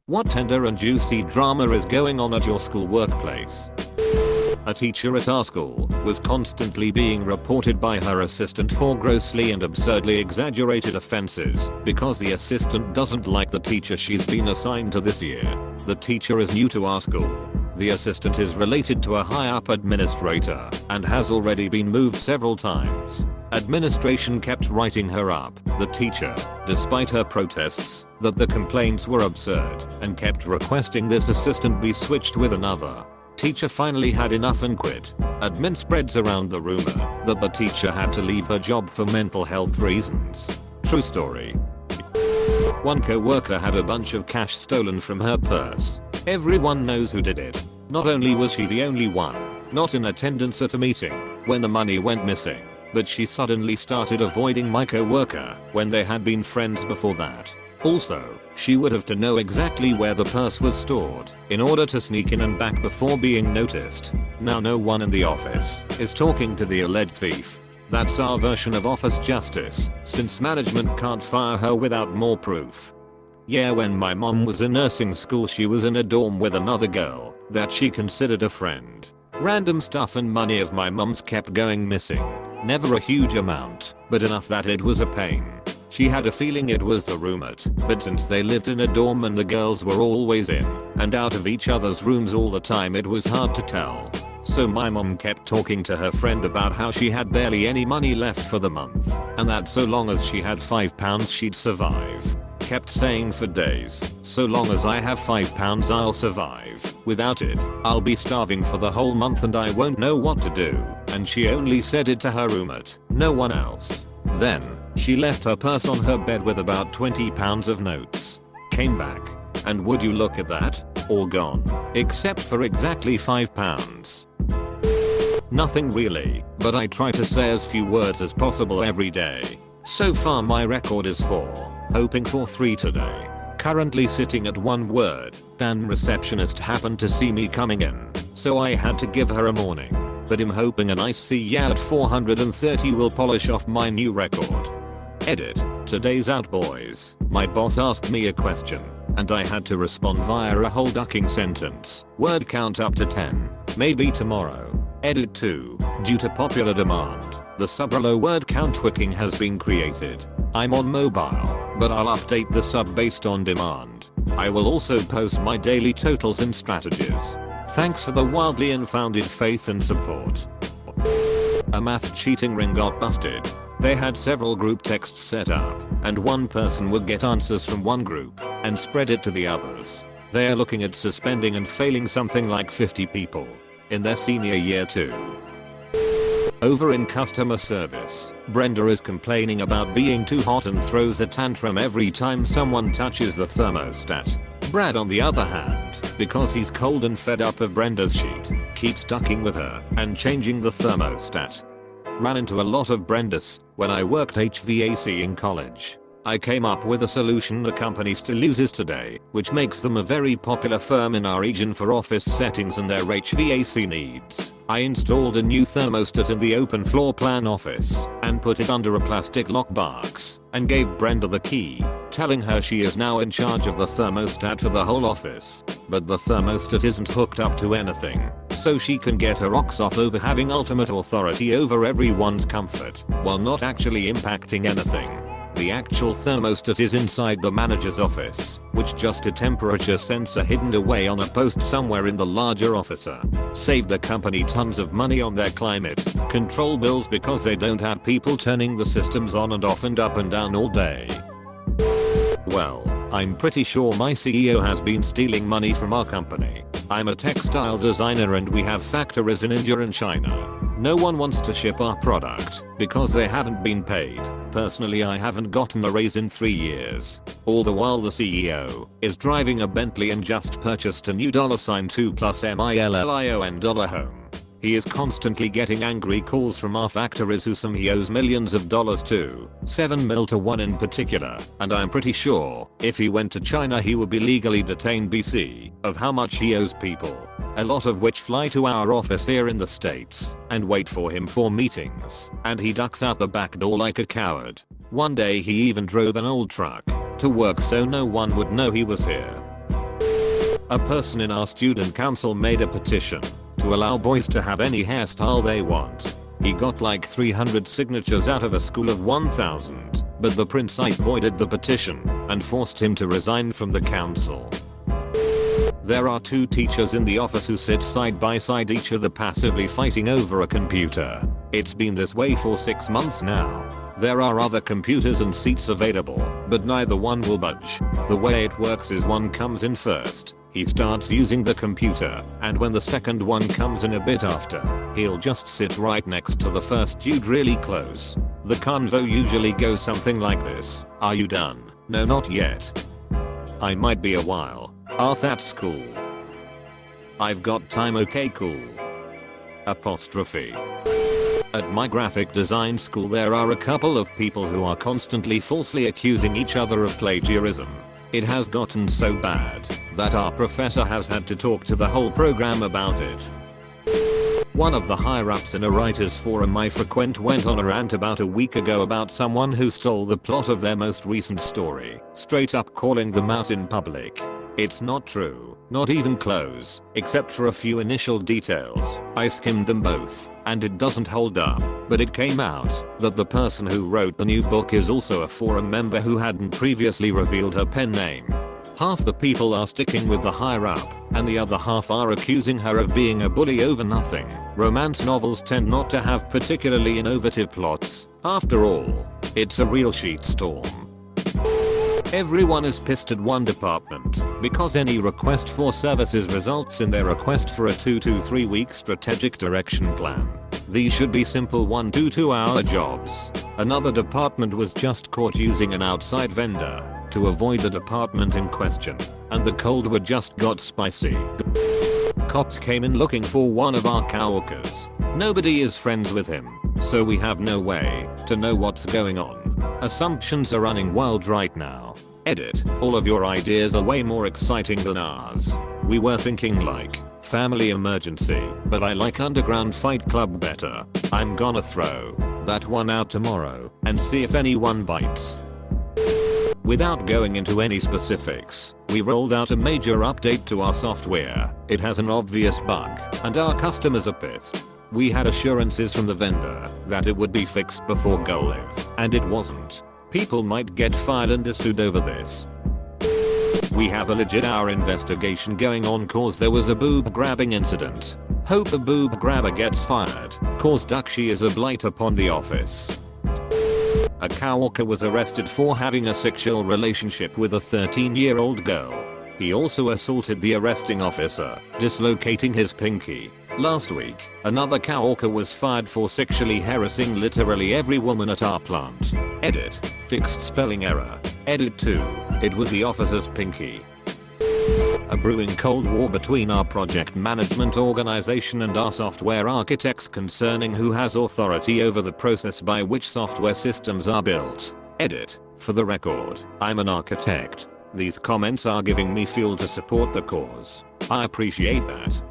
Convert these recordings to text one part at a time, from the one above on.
What tender and juicy drama is going on at your school workplace? A teacher at our school was constantly being reported by her assistant for grossly and absurdly exaggerated offenses because the assistant doesn't like the teacher she's been assigned to this year. The teacher is new to our school. The assistant is related to a high-up administrator and has already been moved several times. Administration kept writing her up, the teacher, despite her protests that the complaints were absurd, and kept requesting this assistant be switched with another. Teacher finally had enough and quit. Admin spreads around the rumor that the teacher had to leave her job for mental health reasons. True story. One co-worker had a bunch of cash stolen from her purse. Everyone knows who did it. Not only was she the only one not in attendance at a meeting when the money went missing, but she suddenly started avoiding my co-worker when they had been friends before that. Also, she would have to know exactly where the purse was stored in order to sneak in and back before being noticed. Now no one in the office is talking to the alleged thief. That's our version of office justice, since management can't fire her without more proof. Yeah, when my mom was in nursing school she was in a dorm with another girl that she considered a friend. Random stuff and money of my mom's kept going missing. Never a huge amount, but enough that it was a pain. She had a feeling it was the roommate, but since they lived in a dorm and the girls were always in and out of each other's rooms all the time, it was hard to tell. So my mom kept talking to her friend about how she had barely any money left for the month, and that so long as she had £5 she'd survive. Kept saying for days, so long as I have £5 I'll survive. Without it, I'll be starving for the whole month and I won't know what to do. And she only said it to her roommate, no one else. Then, she left her purse on her bed with about £20 of notes. Came back, and would you look at that? All gone. Except for exactly £5. Nothing really, but I try to say as few words as possible every day. So far my record is 4. Hoping for 3 today. Currently sitting at 1 word. Dan receptionist happened to see me coming in, so I had to give her a morning. But I'm hoping a nice C at 430 will polish off my new record. Edit. Today's out boys. My boss asked me a question, and I had to respond via a whole ducking sentence. Word count up to 10. Maybe tomorrow. Edit 2. Due to popular demand, the sub-below word count tweaking has been created. I'm on mobile, but I'll update the sub based on demand. I will also post my daily totals and strategies. Thanks for the wildly unfounded faith and support. A math cheating ring got busted. They had several group texts set up, and one person would get answers from one group and spread it to the others. They are looking at suspending and failing something like 50 people in their senior year too. Over in customer service, Brenda is complaining about being too hot and throws a tantrum every time someone touches the thermostat. Brad on the other hand, because he's cold and fed up of Brenda's sheet, keeps ducking with her and changing the thermostat. Ran into a lot of Brendas when I worked HVAC in college. I came up with a solution the company still uses today, which makes them a very popular firm in our region for office settings and their HVAC needs. I installed a new thermostat in the open floor plan office and put it under a plastic lockbox and gave Brenda the key, telling her she is now in charge of the thermostat for the whole office. But the thermostat isn't hooked up to anything, so she can get her rocks off over having ultimate authority over everyone's comfort while not actually impacting anything. The actual thermostat is inside the manager's office, which just a temperature sensor hidden away on a post somewhere in the larger office. Saved the company tons of money on their climate control bills because they don't have people turning the systems on and off and up and down all day. Well, I'm pretty sure my CEO has been stealing money from our company. I'm a textile designer and we have factories in India and China. No one wants to ship our product because they haven't been paid. Personally, I haven't gotten a raise in 3 years. All the while the CEO is driving a Bentley and just purchased a new $2+million home. He is constantly getting angry calls from our factories who he owes millions of dollars to, 7 mil to one in particular, and I'm pretty sure if he went to China he would be legally detained BC of how much he owes people, a lot of which fly to our office here in the States and wait for him for meetings, and he ducks out the back door like a coward. One day he even drove an old truck to work so no one would know he was here. A person in our student council made a petition to allow boys to have any hairstyle they want. He got like 300 signatures out of a school of 1,000, but the principal voided the petition and forced him to resign from the council. There are two teachers in the office who sit side by side each other passively fighting over a computer. It's been this way for 6 months now. There are other computers and seats available, but neither one will budge. The way it works is one comes in first. He starts using the computer, and when the second one comes in a bit after, he'll just sit right next to the first dude really close. The convo usually goes something like this. Are you done? No, not yet. I might be a while. That's cool. I've got time, okay cool. Apostrophe. At my graphic design school there are a couple of people who are constantly falsely accusing each other of plagiarism. It has gotten so bad that our professor has had to talk to the whole program about it. One of the higher ups in a writers forum I frequent went on a rant about a week ago about someone who stole the plot of their most recent story, straight up calling them out in public. It's not true, not even close, except for a few initial details. I skimmed them both, and it doesn't hold up, but it came out that the person who wrote the new book is also a forum member who hadn't previously revealed her pen name. Half the people are sticking with the higher up, and the other half are accusing her of being a bully over nothing. Romance novels tend not to have particularly innovative plots. After all, it's a real shitstorm. Everyone is pissed at one department because any request for services results in their request for a 2 to 3 week strategic direction plan. These should be simple 1 to 2 hour jobs. Another department was just caught using an outside vendor to avoid the department in question, and the Cold War just got spicy. Cops came in looking for one of our coworkers. Nobody is friends with him, so we have no way to know what's going on. Assumptions are running wild right now. Edit. All of your ideas are way more exciting than ours. We were thinking like family emergency, but I like underground fight club better. I'm gonna throw that one out tomorrow and see if anyone bites. Without going into any specifics, we rolled out a major update to our software. It has an obvious bug, and our customers are pissed. We had assurances from the vendor that it would be fixed before go live, and it wasn't. People might get fired and sued over this. We have a legit hour investigation going on cause there was a boob grabbing incident. Hope the boob grabber gets fired, cause Duxie is a blight upon the office. A coworker was arrested for having a sexual relationship with a 13-year-old girl. He also assaulted the arresting officer, dislocating his pinky. Last week, another coworker was fired for sexually harassing literally every woman at our plant. Edit. Fixed spelling error. Edit 2. It was the officer's pinky. A brewing cold war between our project management organization and our software architects concerning who has authority over the process by which software systems are built. Edit. For the record, I'm an architect. These comments are giving me fuel to support the cause. I appreciate that.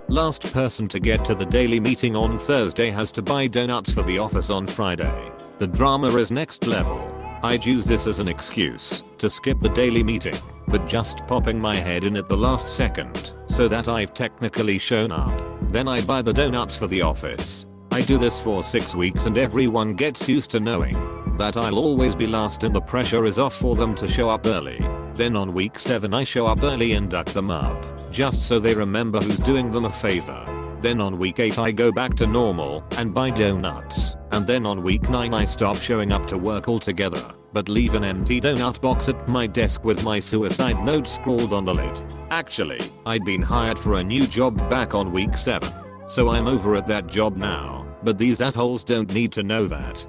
Last person to get to the daily meeting on Thursday has to buy donuts for the office on Friday. The drama is next level. I'd use this as an excuse to skip the daily meeting, but just popping my head in at the last second so that I've technically shown up. Then I buy the donuts for the office. I do this for 6 weeks and everyone gets used to knowing that I'll always be last and the pressure is off for them to show up early. Then on week 7 I show up early and duck them up, just so they remember who's doing them a favor. Then on week 8 I go back to normal and buy donuts. And then on week 9 I stop showing up to work altogether, but leave an empty donut box at my desk with my suicide note scrawled on the lid. Actually, I'd been hired for a new job back on week 7. So I'm over at that job now, but these assholes don't need to know that.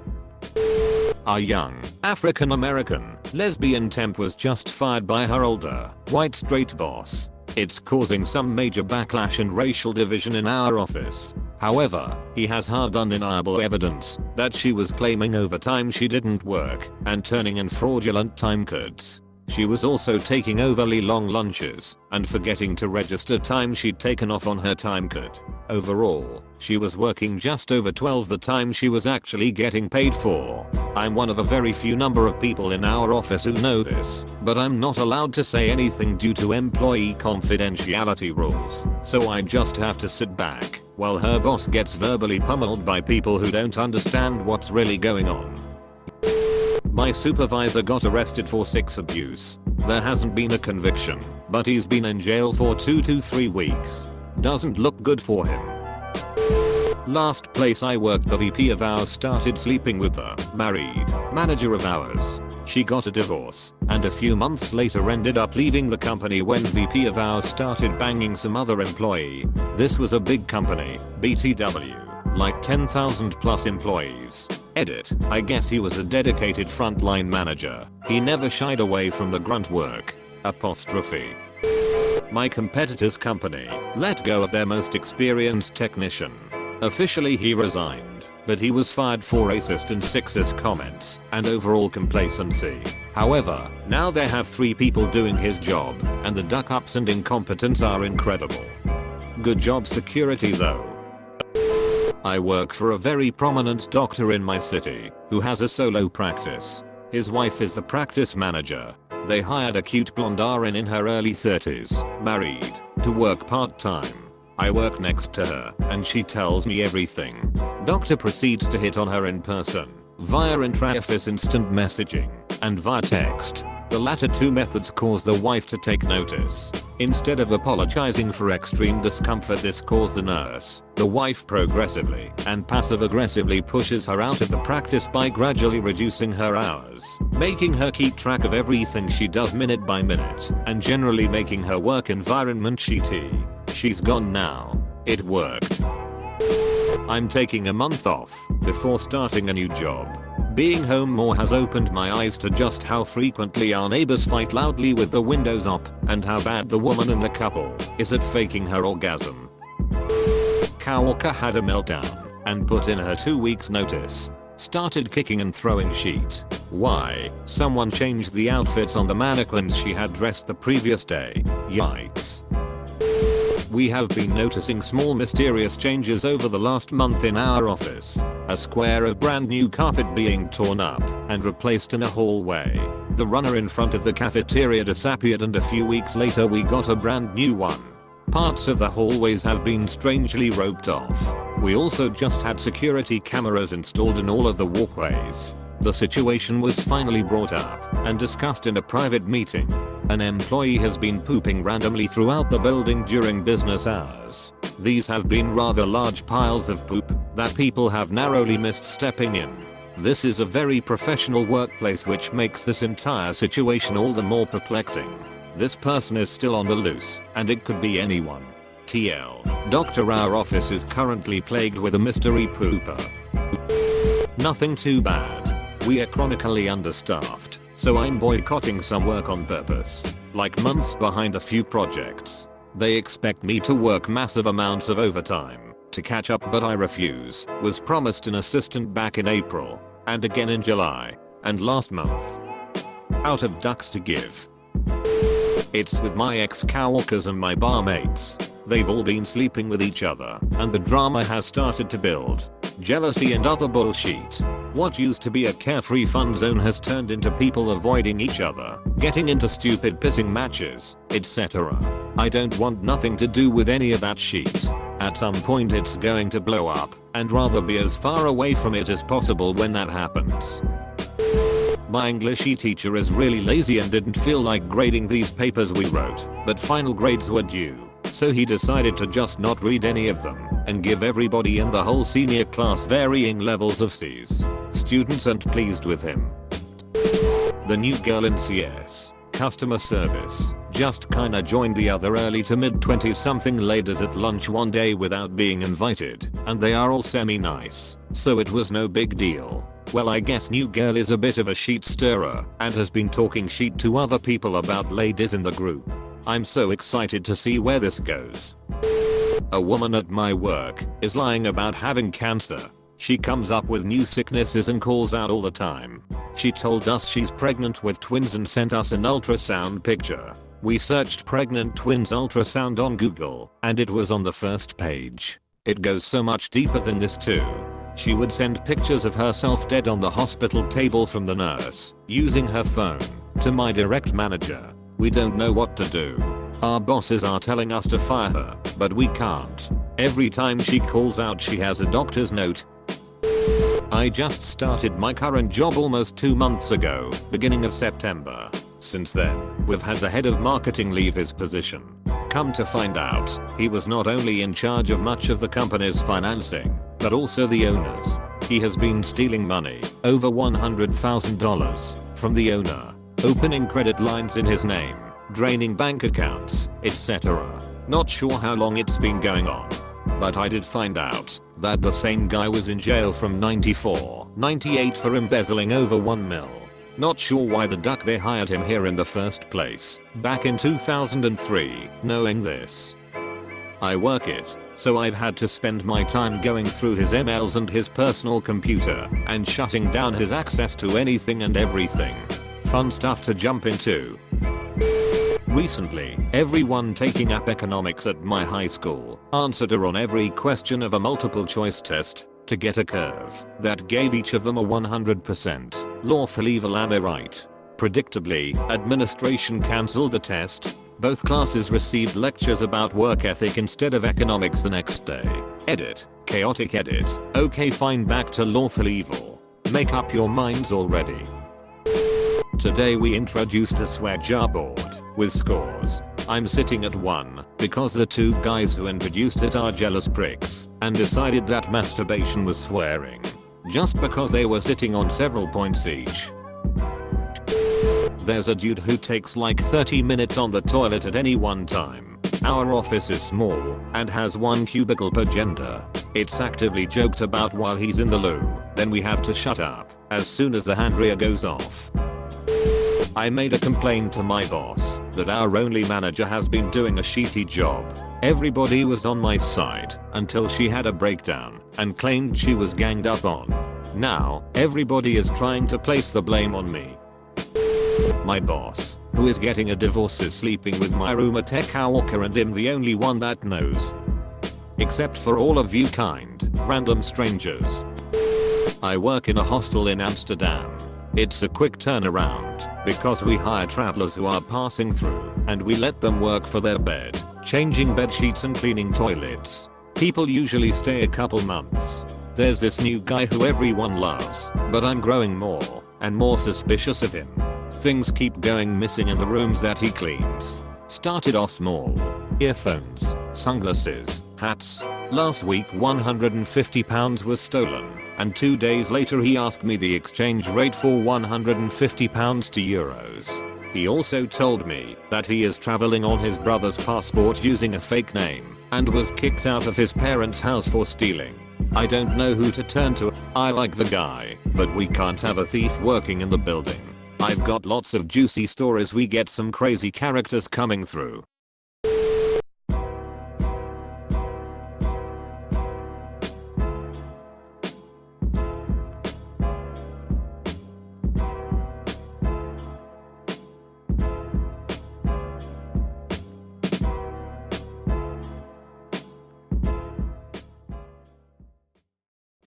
Our young, African American, lesbian temp was just fired by her older, white straight boss. It's causing some major backlash and racial division in our office. However, he has hard undeniable evidence that she was claiming overtime she didn't work and turning in fraudulent time cards. She was also taking overly long lunches and forgetting to register time she'd taken off on her time card. Overall, she was working just over 12 the time she was actually getting paid for. I'm one of a very few number of people in our office who know this, but I'm not allowed to say anything due to employee confidentiality rules, so I just have to sit back while her boss gets verbally pummeled by people who don't understand what's really going on. My supervisor got arrested for sex abuse. There hasn't been a conviction, but he's been in jail for 2 to 3 weeks. Doesn't look good for him. Last place I worked, the VP of ours started sleeping with the married manager of ours. She got a divorce, and a few months later ended up leaving the company when VP of ours started banging some other employee. This was a big company, BTW, like 10,000 plus employees. Edit, I guess he was a dedicated frontline manager. He never shied away from the grunt work. Apostrophe. My competitor's company let go of their most experienced technician. Officially he resigned, but he was fired for racist and sexist comments and overall complacency. However, now they have 3 people doing his job, and the duck-ups and incompetence are incredible. Good job security though. I work for a very prominent doctor in my city who has a solo practice. His wife is the practice manager. They hired a cute blonde RN in her early 30s, married, to work part-time. I work next to her, and she tells me everything. Doctor proceeds to hit on her in person, via intra-office instant messaging, and via text. The latter 2 methods cause the wife to take notice. Instead of apologizing for extreme discomfort this caused the nurse, the wife progressively and passive-aggressively pushes her out of the practice by gradually reducing her hours, making her keep track of everything she does minute by minute, and generally making her work environment shitty. She's gone now. It worked. I'm taking a month off before starting a new job. Being home more has opened my eyes to just how frequently our neighbors fight loudly with the windows up, and how bad the woman in the couple is at faking her orgasm. Coworker had a meltdown and put in her 2 weeks notice. Started kicking and throwing shit. Why? Someone changed the outfits on the mannequins she had dressed the previous day. Yikes. We have been noticing small mysterious changes over the last month in our office. A square of brand new carpet being torn up and replaced in a hallway. The runner in front of the cafeteria disappeared, and a few weeks later we got a brand new one. Parts of the hallways have been strangely roped off. We also just had security cameras installed in all of the walkways. The situation was finally brought up and discussed in a private meeting. An employee has been pooping randomly throughout the building during business hours. These have been rather large piles of poop that people have narrowly missed stepping in. This is a very professional workplace, which makes this entire situation all the more perplexing. This person is still on the loose, and it could be anyone. TL. Doctor, our office is currently plagued with a mystery pooper. Nothing too bad. We are chronically understaffed, so I'm boycotting some work on purpose. Like months behind a few projects. They expect me to work massive amounts of overtime to catch up, but I refuse. Was promised an assistant back in April, and again in July, and last month. Out of ducks to give. It's with my ex-coworkers and my barmates. They've all been sleeping with each other, and the drama has started to build. Jealousy and other bullshit. What used to be a carefree fun zone has turned into people avoiding each other, getting into stupid pissing matches, etc. I don't want nothing to do with any of that shit. At some point it's going to blow up, and rather be as far away from it as possible when that happens. My English teacher is really lazy and didn't feel like grading these papers we wrote, but final grades were due. So he decided to just not read any of them and give everybody in the whole senior class varying levels of C's. Students aren't pleased with him. The new girl in CS, customer service, just kinda joined the other early to mid 20 something ladies at lunch one day without being invited, and they are all semi-nice, so it was no big deal. Well, I guess new girl is a bit of a sheet stirrer and has been talking shit to other people about ladies in the group. I'm so excited to see where this goes. A woman at my work is lying about having cancer. She comes up with new sicknesses and calls out all the time. She told us she's pregnant with twins and sent us an ultrasound picture. We searched pregnant twins ultrasound on Google, and it was on the first page. It goes so much deeper than this too. She would send pictures of herself dead on the hospital table from the nurse, using her phone, to my direct manager. We don't know what to do. Our bosses are telling us to fire her, but we can't. Every time she calls out she has a doctor's note. I just started my current job almost 2 months ago, beginning of September. Since then, we've had the head of marketing leave his position. Come to find out, he was not only in charge of much of the company's financing, but also the owners. He has been stealing money, over $100,000, from the owner, opening credit lines in his name, draining bank accounts, etc. Not sure how long it's been going on. But I did find out that the same guy was in jail from 94-98 for embezzling over 1 mil. Not sure why the duck they hired him here in the first place, back in 2003, knowing this. I work it, so I've had to spend my time going through his emails and his personal computer, and shutting down his access to anything and everything. Fun stuff to jump into. Recently, everyone taking up economics at my high school answered her on every question of a multiple choice test to get a curve that gave each of them a 100% lawful evil, am I right? Predictably, administration cancelled the test. Both classes received lectures about work ethic instead of economics the next day. Edit. Chaotic edit. Okay, fine, back to lawful evil. Make up your minds already. Today we introduced a swear jar board with scores. I'm sitting at 1 because the 2 guys who introduced it are jealous pricks and decided that masturbation was swearing. Just because they were sitting on several points each. There's a dude who takes like 30 minutes on the toilet at any one time. Our office is small and has 1 cubicle per gender. It's actively joked about while he's in the loo, then we have to shut up as soon as the handrier goes off. I made a complaint to my boss that our only manager has been doing a shitty job. Everybody was on my side until she had a breakdown and claimed she was ganged up on. Now, everybody is trying to place the blame on me. My boss, who is getting a divorce, is sleeping with my roommate Walker, and I'm the only one that knows. Except for all of you kind, random strangers. I work in a hostel in Amsterdam. It's a quick turnaround because we hire travelers who are passing through and we let them work for their bed, changing bed sheets and cleaning toilets. People usually stay a couple months. There's this new guy who everyone loves, but I'm growing more and more suspicious of him. Things keep going missing in the rooms that he cleans. Started off small. Earphones, sunglasses, hats. Last week £150 was stolen, and 2 days later he asked me the exchange rate for £150 to euros. He also told me that he is traveling on his brother's passport using a fake name, and was kicked out of his parents' house for stealing. I don't know who to turn to. I like the guy, but we can't have a thief working in the building. I've got lots of juicy stories. We get some crazy characters coming through.